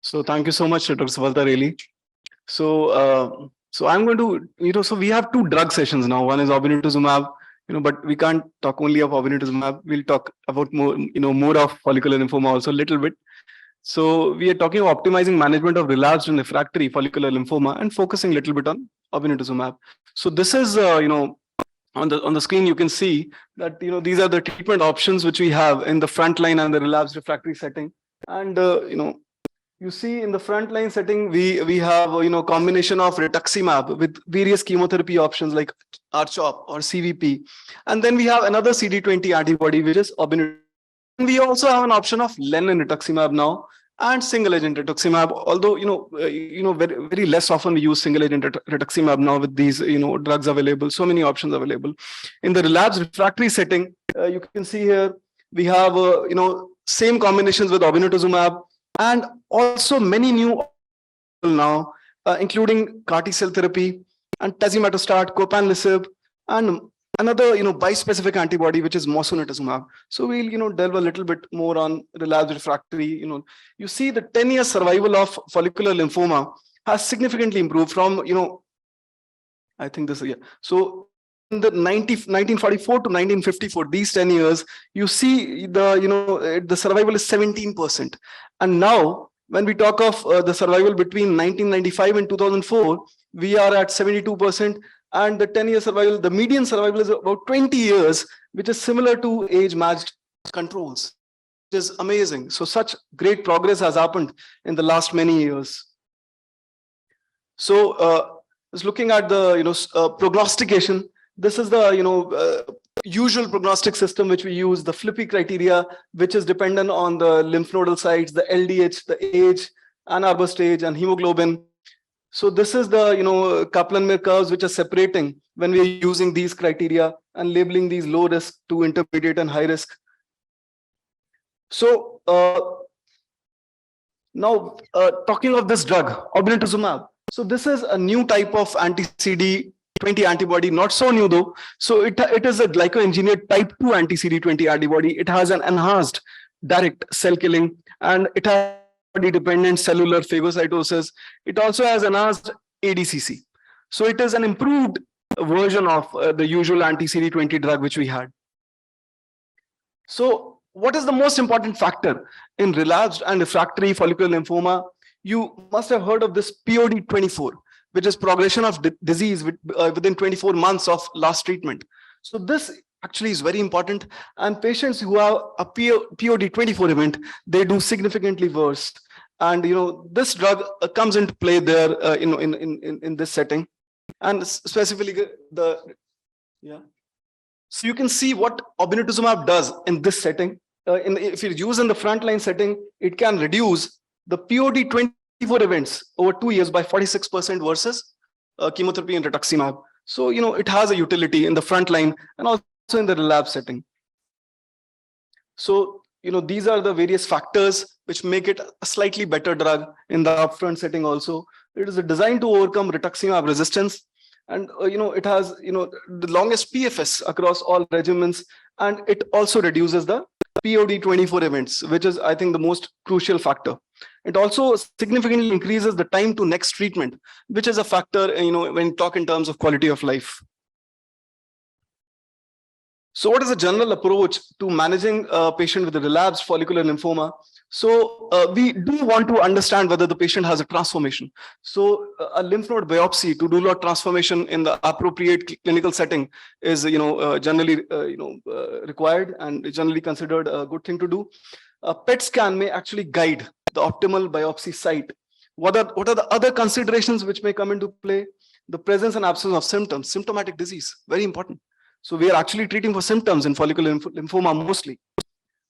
So thank you so much, Dr. Savalta, really. So I'm going to, so we have two drug sessions now. One is obinutuzumab, but we can't talk only of obinutuzumab. We'll talk about more of follicular lymphoma also a little bit. So we are talking of optimizing management of relapsed and refractory follicular lymphoma and focusing a little bit on obinutuzumab. So this is, on the screen you can see that these are the treatment options which we have in the front line and the relapsed refractory setting. And you see in the frontline setting, we have combination of rituximab with various chemotherapy options like R-CHOP or CVP, and then we have another CD20 antibody which is obinutuzumab. We also have an option of len and rituximab now, and single agent rituximab. Although very, very less often we use single agent rituximab now with these drugs available. So many options available in the relapsed refractory setting. You can see here we have same combinations with obinutuzumab. And also many new now, including CAR T-cell therapy and tazemetostat, copanlisib, and another bispecific antibody which is mosunetuzumab. So we'll delve a little bit more on relapsed refractory. You see the 10-year survival of follicular lymphoma has significantly improved from I think this year. So in the 1944 to 1954, these 10 years, you see the survival is 17%. And now, when we talk of the survival between 1995 and 2004, we are at 72%. And the 10-year survival, the median survival is about 20 years, which is similar to age-matched controls, which is amazing. So such great progress has happened in the last many years. So just looking at the prognostication, this is the usual prognostic system which we use, the Flippy criteria, which is dependent on the lymph nodal sites, the LDH, the age, Ann Arbor stage, and hemoglobin. So this is the Kaplan-Meier curves which are separating when we are using these criteria and labeling these low risk to intermediate and high risk. So now talking of this drug, obinutuzumab. So this is a new type of anti-CD20 antibody, not so new though. So it is a glyco-engineered type 2 anti-CD20 antibody. It has an enhanced direct cell killing, and it has dependent cellular phagocytosis. It also has enhanced ADCC. So it is an improved version of the usual anti-CD20 drug which we had. So what is the most important factor in relapsed and refractory follicular lymphoma? You must have heard of this POD24, which is progression of disease within 24 months of last treatment. So this actually is very important. And patients who have a POD24 event, they do significantly worse. And this drug comes into play there in this setting. And specifically so you can see what obinutuzumab does in this setting. If it's used in the frontline setting, it can reduce the POD24 events over 2 years by 46% versus chemotherapy and rituximab. So, it has a utility in the front line and also in the relapse setting. So, these are the various factors which make it a slightly better drug in the upfront setting also. It is designed to overcome rituximab resistance. And, it has, the longest PFS across all regimens. And it also reduces the POD24 events, which is, I think, the most crucial factor. It also significantly increases the time to next treatment, which is a factor, when you talk in terms of quality of life. So what is the general approach to managing a patient with a relapsed follicular lymphoma? So we do want to understand whether the patient has a transformation. So a lymph node biopsy to do lot transformation in the appropriate clinical setting is generally required and generally considered a good thing to do. A PET scan may actually guide the optimal biopsy site. What are the other considerations which may come into play? The presence and absence of symptoms, symptomatic disease, very important. So we are actually treating for symptoms in follicular lymphoma mostly.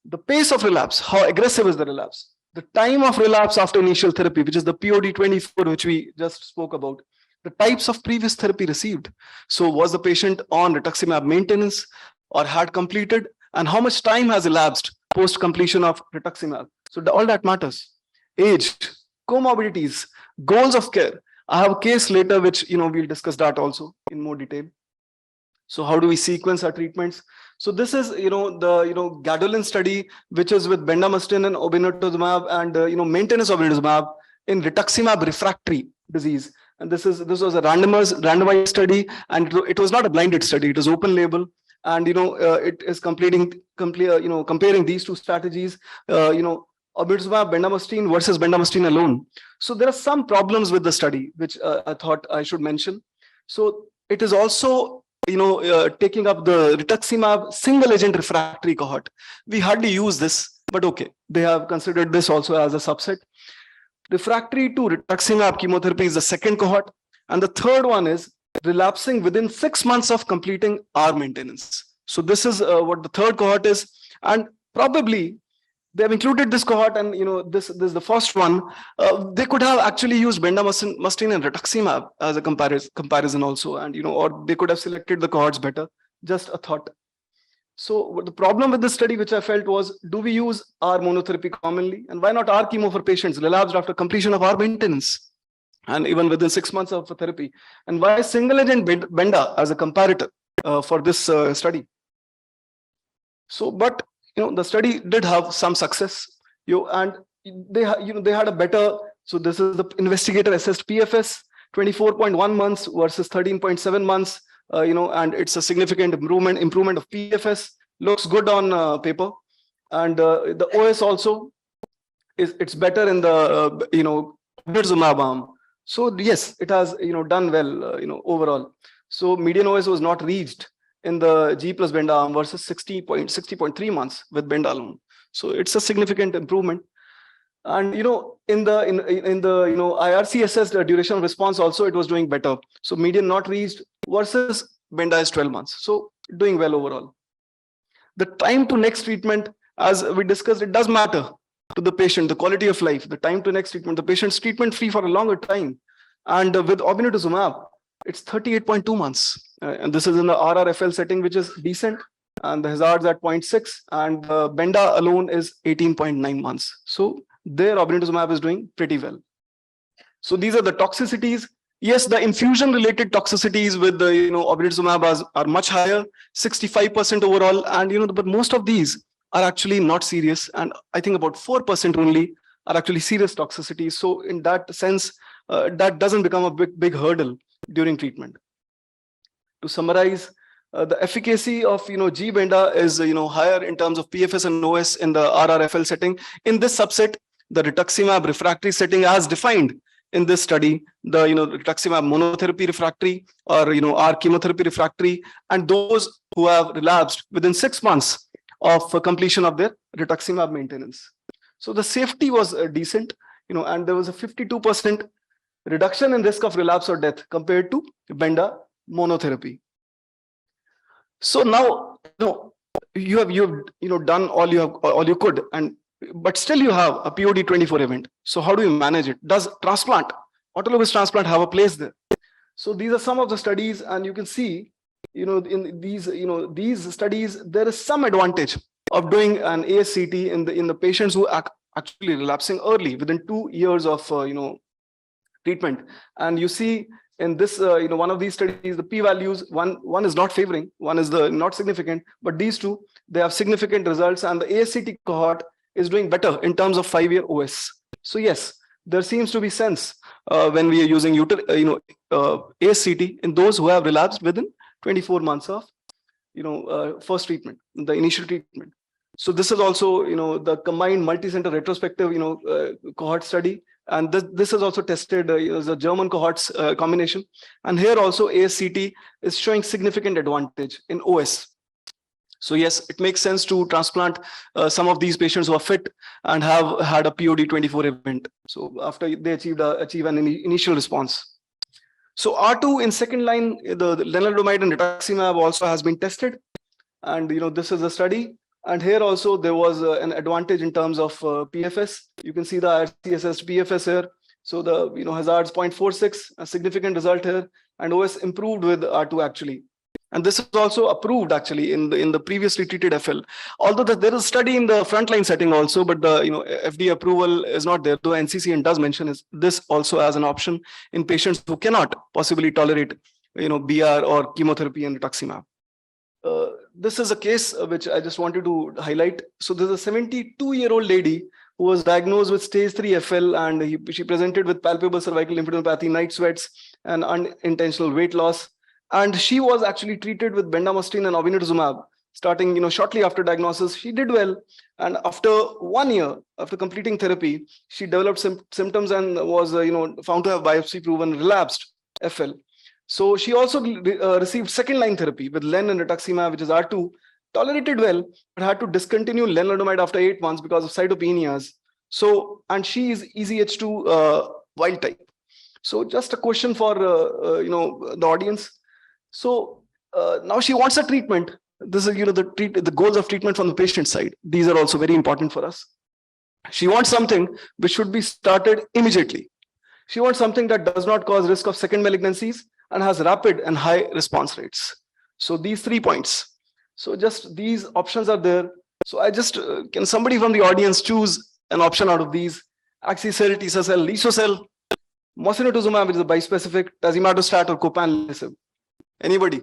The pace of relapse, how aggressive is the relapse? The time of relapse after initial therapy, which is the POD24, which we just spoke about. The types of previous therapy received. So was the patient on rituximab maintenance or had completed? And how much time has elapsed post completion of rituximab? So all that matters. Age, comorbidities, goals of care. I have a case later, which we'll discuss that also in more detail. So how do we sequence our treatments? So this is, the Gadolin study, which is with bendamustine and obinutuzumab and, maintenance obinutuzumab. in rituximab refractory disease. And this was a randomized study, and it was not a blinded study. It was open label, and it is comparing these two strategies. Obinutuzumab bendamustine versus bendamustine alone. So there are some problems with the study, which I thought I should mention. So it is also taking up the rituximab single agent refractory cohort. We hardly use this, but okay, they have considered this also as a subset. Refractory to rituximab chemotherapy is the second cohort, and the third one is relapsing within 6 months of completing R maintenance. So this is what the third cohort is, and probably they have included this cohort, and this is the first one. They could have actually used bendamustine and rituximab as a comparison also, and or they could have selected the cohorts better. Just a thought. So the problem with this study, which I felt, was, do we use R monotherapy commonly, and why not R chemo for patients relapsed after completion of R maintenance, and even within 6 months of therapy, and why single agent benda as a comparator for this study? So, but the study did have some success, and they had a better. So this is the investigator assessed PFS, 24.1 months versus 13.7 months. And it's a significant improvement of PFS. Looks good on paper, and the OS also it's better in the obinutuzumab arm. So yes, it has done well overall. So median OS was not reached in the G plus benda arm versus 60.3 months with benda alone. So it's a significant improvement. And in the IRC assessed duration of response also, it was doing better. So median not reached versus benda is 12 months. So doing well overall. The time to next treatment, as we discussed, it does matter to the patient, the quality of life, the time to next treatment, the patient's treatment free for a longer time. And with obinutuzumab, it's 38.2 months. And this is in the RRFL setting, which is decent. And the hazards at 0.6, and benda alone is 18.9 months. So there obinutuzumab is doing pretty well. So these are the toxicities. Yes, the infusion related toxicities with the obinutuzumab are much higher, 65% overall, and but most of these are actually not serious, and I think about 4% only are actually serious toxicities. So in that sense, that doesn't become a big hurdle during treatment. To summarize, the efficacy of G benda is higher in terms of PFS and OS in the RRFL setting. In this subset, the rituximab refractory setting as defined in this study, the rituximab monotherapy refractory or R chemotherapy refractory, and those who have relapsed within 6 months of completion of their rituximab maintenance. So the safety was decent, and there was a 52% reduction in risk of relapse or death compared to benda monotherapy. So now you have done all you could, but still you have a POD24 event. So how do you manage it? Does autologous transplant have a place there? So these are some of the studies, and you can see in these studies there is some advantage of doing an ASCT in the patients who are actually relapsing early within 2 years of treatment. And you see in this one of these studies, the p-values, one is not favoring, one is not significant, but these two, they have significant results, and the ASCT cohort is doing better in terms of 5-year OS. So yes, there seems to be sense when we are using ASCT in those who have relapsed within 24 months of first treatment, the initial treatment. So this is also the combined multi-center retrospective cohort study, and this is also tested as a German cohorts combination, and here also ASCT is showing significant advantage in OS. So yes, it makes sense to transplant some of these patients who are fit and have had a POD24 event. So after they achieve an initial response. So R2 in second line, the lenalidomide and rituximab also has been tested, and this is a study. And here also there was an advantage in terms of PFS. You can see the IRC-assessed PFS here. So the hazards 0.46, a significant result here, and OS improved with R2 actually. And this is also approved actually in the previously treated FL. Although there is a study in the frontline setting also, but the FDA approval is not there. Though NCCN does mention this also as an option in patients who cannot possibly tolerate BR or chemotherapy and rituximab. This is a case which I just wanted to highlight. So there's a 72-year-old lady who was diagnosed with stage 3 FL, and she presented with palpable cervical lymphadenopathy, night sweats, and unintentional weight loss. And she was actually treated with bendamustine and obinutuzumab, starting shortly after diagnosis. She did well, and after 1 year after completing therapy, she developed symptoms and was found to have biopsy proven relapsed FL. So she also received second line therapy with len and rituximab, which is R2, tolerated well, but had to discontinue lenalidomide after 8 months because of cytopenias. So, and she is EZH2 wild type. So just a question for the audience. So now she wants a treatment. This is the goals of treatment from the patient side. These are also very important for us. She wants something which should be started immediately. She wants something that does not cause risk of second malignancies and has rapid and high response rates. So these 3 points. So just these options are there. So I just can somebody from the audience choose an option out of these? Axicell, Tisacell, Lisocell, mosunetuzumab, which is a bispecific, tazemetostat, or copanlisib. Anybody?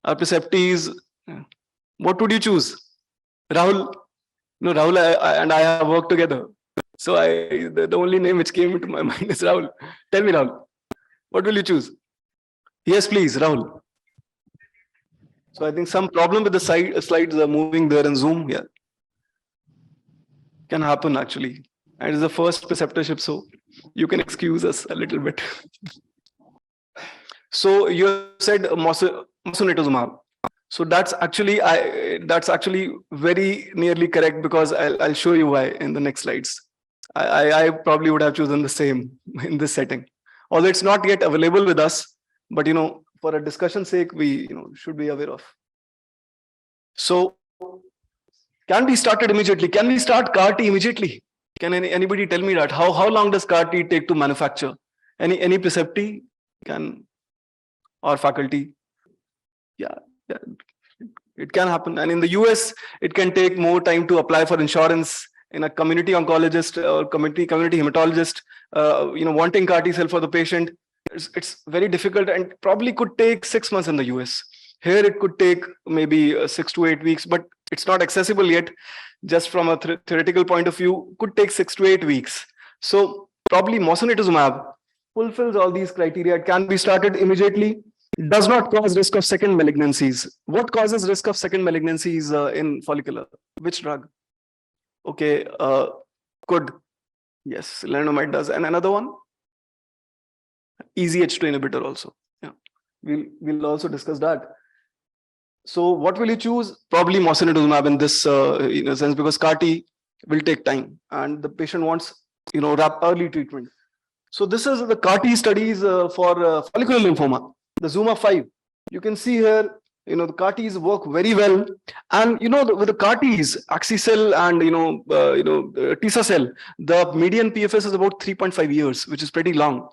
Perceptis. What would you choose? Rahul? No, Rahul and I have worked together. So the only name which came into my mind is Rahul. Tell me, Rahul, what will you choose? Yes, please, Rahul. So I think some problem with the slides are moving there in Zoom. Yeah, can happen actually. And it's the first preceptorship, so you can excuse us a little bit. So you said mosunetuzumab. So that's actually very nearly correct, because I'll show you why in the next slides. I probably would have chosen the same in this setting, although it's not yet available with us, but for a discussion sake, we should be aware of. So can be started immediately. Can we start CAR-T immediately? Can anybody tell me that? How long does CAR-T take to manufacture? Any precepti can, or faculty? Yeah, it can happen. And in the US, it can take more time to apply for insurance. In a community oncologist or community hematologist, wanting CAR-T cell for the patient, it's very difficult and probably could take 6 months in the US. Here it could take maybe 6 to 8 weeks, but it's not accessible yet. Just from a theoretical point of view, could take 6 to 8 weeks. So probably mosunetuzumab fulfills all these criteria. It can be started immediately. Does not cause risk of second malignancies. What causes risk of second malignancies in follicular? Which drug? Okay, could. Yes, lenalidomide does. And another one? EZH2 inhibitor also. Yeah, we'll also discuss that. So what will you choose? Probably mosunetuzumab in this sense, because CAR-T will take time and the patient wants early treatment. So this is the CAR-T studies for follicular lymphoma, the ZUMA-5. You can see here, the CAR-Ts work very well, and with the CAR-Ts, Axicell and Tisacell, the median PFS is about 3.5 years, which is pretty long,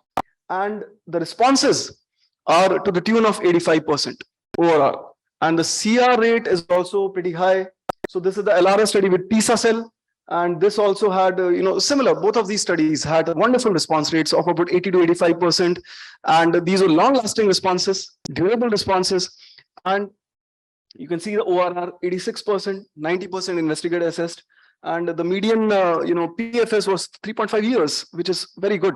and the responses are to the tune of 85% overall, and the CR rate is also pretty high. So this is the LRS study with Tisacell, and this also had similar. Both of these studies had wonderful response rates of about 80 to 85%, and these were long-lasting responses, durable responses. And you can see the ORR 86%, 90% investigator assessed, and the median PFS was 3.5 years, which is very good.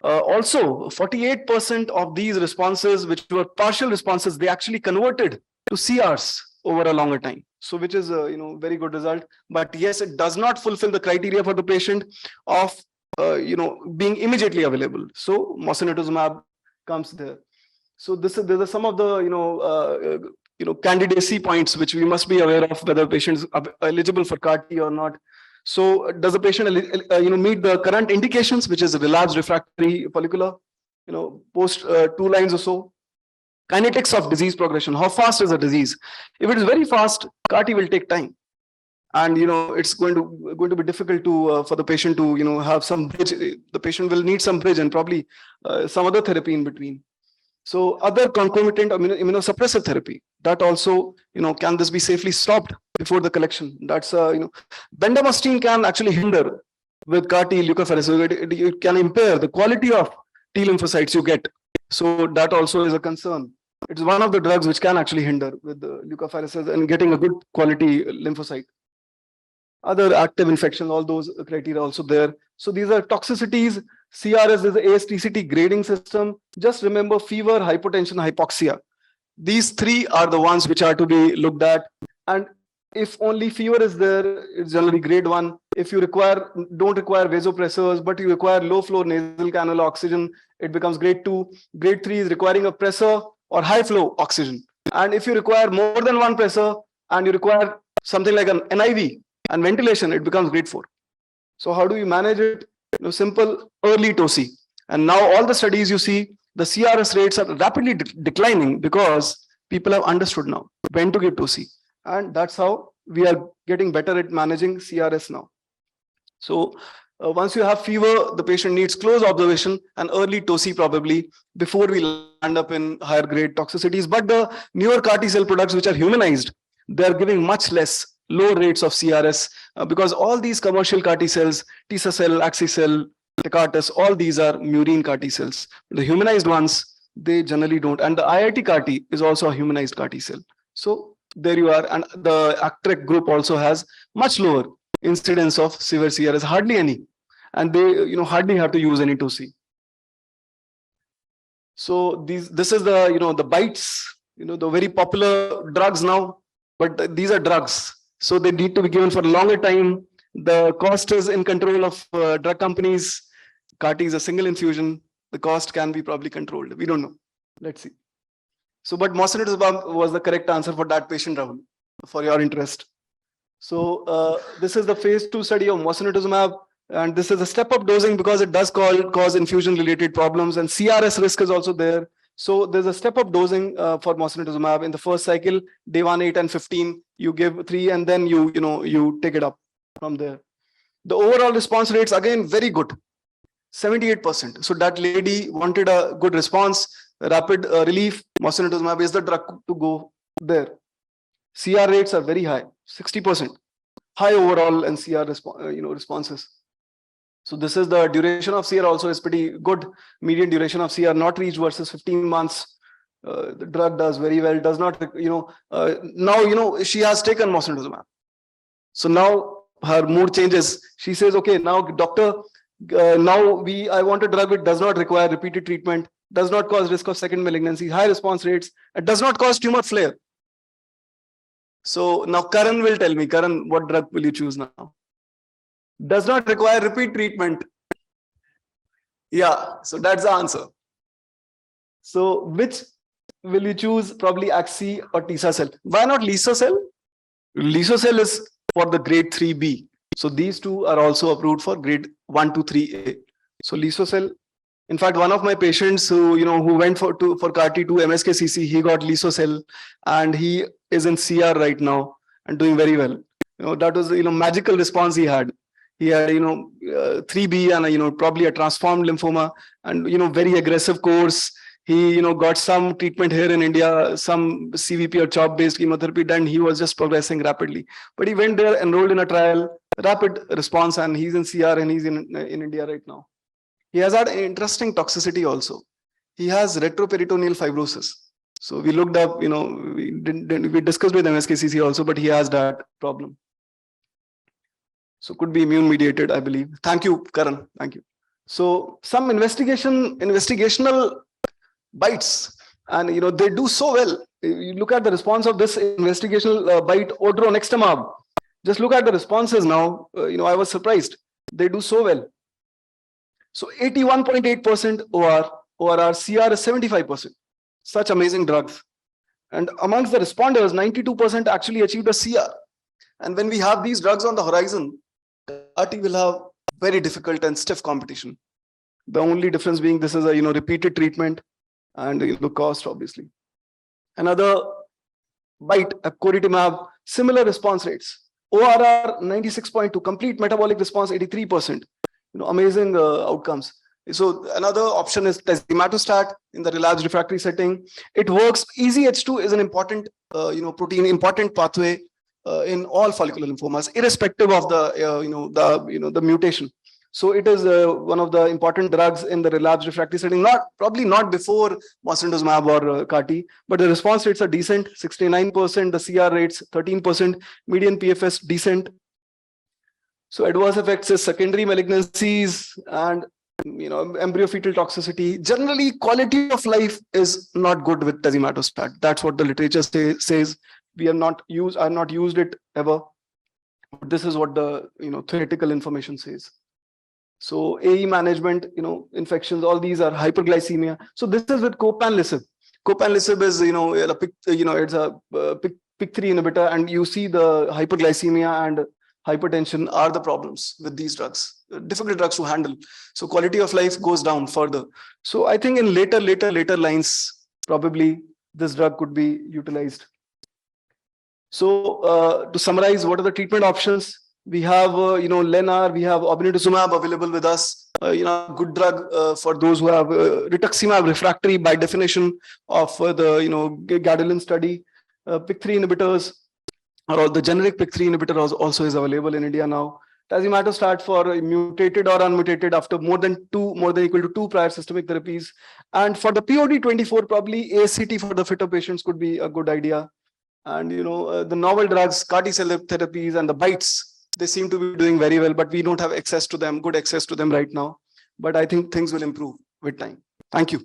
Also, 48% of these responses, which were partial responses, they actually converted to CRs over a longer time. So, which is a very good result. But yes, it does not fulfill the criteria for the patient of being immediately available. So, mosunetuzumab comes there. So these are some of the candidacy points which we must be aware of, whether patients are eligible for CAR-T or not. So does the patient meet the current indications, which is relapsed refractory follicular, post 2 lines or so? Kinetics of disease progression. How fast is the disease? If it is very fast, CAR-T will take time, and it's going to be difficult to for the patient to have some bridge. The patient will need some bridge and probably some other therapy in between. So other concomitant immunosuppressive therapy, that also, can this be safely stopped before the collection? That's, bendamustine can actually hinder with CAR-T leukapheresis. It can impair the quality of T lymphocytes you get. So that also is a concern. It's one of the drugs which can actually hinder with the leukapheresis and getting a good quality lymphocyte. other active infections, all those criteria also there. So these are toxicities. CRS is the ASTCT grading system. Just remember fever, hypotension, hypoxia. These three are the ones which are to be looked at. And if only fever is there, it's generally grade 1. If you don't require vasopressors, but you require low flow nasal cannula oxygen, it becomes grade 2. Grade 3 is requiring a pressor or high flow oxygen. And if you require more than one pressor and you require something like an NIV and ventilation, it becomes grade 4. So how do you manage it? Simple, early TOSI. And now all the studies you see, the CRS rates are rapidly declining because people have understood now when to give TOSI. And that's how we are getting better at managing CRS now. So once you have fever, the patient needs close observation and early TOSI probably before we land up in higher grade toxicities. But the newer CAR T cell products which are humanized, they're giving much less low rates of CRS because all these commercial CAR T cells, Tisacell, Axicell, Tecartus, all these are murine CAR T cells. The humanized ones, they generally don't. And the IIT CAR T is also a humanized CAR T cell. So there you are. And the Actrec group also has much lower incidence of severe CRS, hardly any. And they hardly have to use any TOSI. So this is the the bites, the very popular drugs now, but these are drugs. So they need to be given for a longer time. The cost is in control of drug companies. CAR T is a single infusion. The cost can be probably controlled. We don't know. Let's see. So, but mosunetuzumab was the correct answer for that patient, Rahul, for your interest. So this is the phase 2 study of mosunetuzumab. And this is a step-up dosing because it does cause infusion-related problems. And CRS risk is also there. So there's a step-up dosing for mosunetuzumab in the first cycle, day 1, 8, and 15. You give 3, and then you take it up from there. The overall response rates again very good, 78%. So that lady wanted a good response, rapid relief. Mosunetuzumab is the drug to go there. CR rates are very high, 60%. High overall and CR responses. So this is the duration of CR also is pretty good. Median duration of CR not reached versus 15 months. The drug does very well. Does not, now, she has taken mosunetuzumab. So now her mood changes. She says, okay, now doctor, now I want a drug which does not require repeated treatment, does not cause risk of second malignancy, high response rates, and does not cause tumor flare. So now Karan will tell me, Karan, what drug will you choose now? Does not require repeat treatment. Yeah, so that's the answer. So which will you choose? Probably Axi or Tisacell. Why not Lisocell? Lisocell is for the grade 3B. So these two are also approved for grade 1 to 3A. So Lisocell, in fact, one of my patients who went for CAR T to MSKCC, he got Lisocell and he is in CR right now and doing very well. That was magical response he had. He had 3B and probably a transformed lymphoma and very aggressive course. He got some treatment here in India, some CVP or CHOP based chemotherapy, then he was just progressing rapidly. But he went there, enrolled in a trial, rapid response, and he's in CR and he's in India right now. He has had interesting toxicity also. He has retroperitoneal fibrosis. So we looked up, we discussed with MSKCC also, but he has that problem. So could be immune mediated, I believe. Thank you, Karan. Thank you. So some investigational bites, and they do so well. You look at the response of this investigational bite, odronextamab. Just look at the responses now. I was surprised. They do so well. So 81.8% OR, ORR, CR is 75%. Such amazing drugs. And amongst the responders, 92% actually achieved a CR. And when we have these drugs on the horizon, CAR T will have very difficult and stiff competition. The only difference being this is a repeated treatment and the cost, obviously. Another bite, epcoritamab, similar response rates. ORR 96.2, complete metabolic response 83%. Amazing outcomes. So another option is tazemetostat in the relapsed refractory setting. It works. EZH2 is an important protein, important pathway in all follicular lymphomas, irrespective of the mutation. So it is one of the important drugs in the relapsed refractory setting. Probably not before mosunetuzumab or CAR T, but the response rates are decent. 69%. The CR rates 13%. Median PFS decent. So adverse effects is secondary malignancies and embryo fetal toxicity. Generally, quality of life is not good with tazemetostat. That's what the literature says. We have not used it ever. But this is what the theoretical information says. So AE management, infections, all these are hyperglycemia. So this is with copanlisib. Copanlisib is it's a PIK3 inhibitor, and you see the hyperglycemia and hypertension are the problems with these drugs. Difficult drugs to handle. So quality of life goes down further. So I think in later lines, probably this drug could be utilized. So to summarize, what are the treatment options? We have, LENR, we have obinutuzumab available with us. Good drug for those who have rituximab refractory by definition of the Gadolin study. PIK3 inhibitors, or the generic PIK3 inhibitor also is available in India now. Tazemetostat for mutated or unmutated after more than equal to 2 prior systemic therapies. And for the POD24, probably ASCT for the fitter patients could be a good idea. And the novel drugs, CAR T cell therapies and the BiTEs, they seem to be doing very well, but we don't have good access to them right now. But I think things will improve with time. Thank you.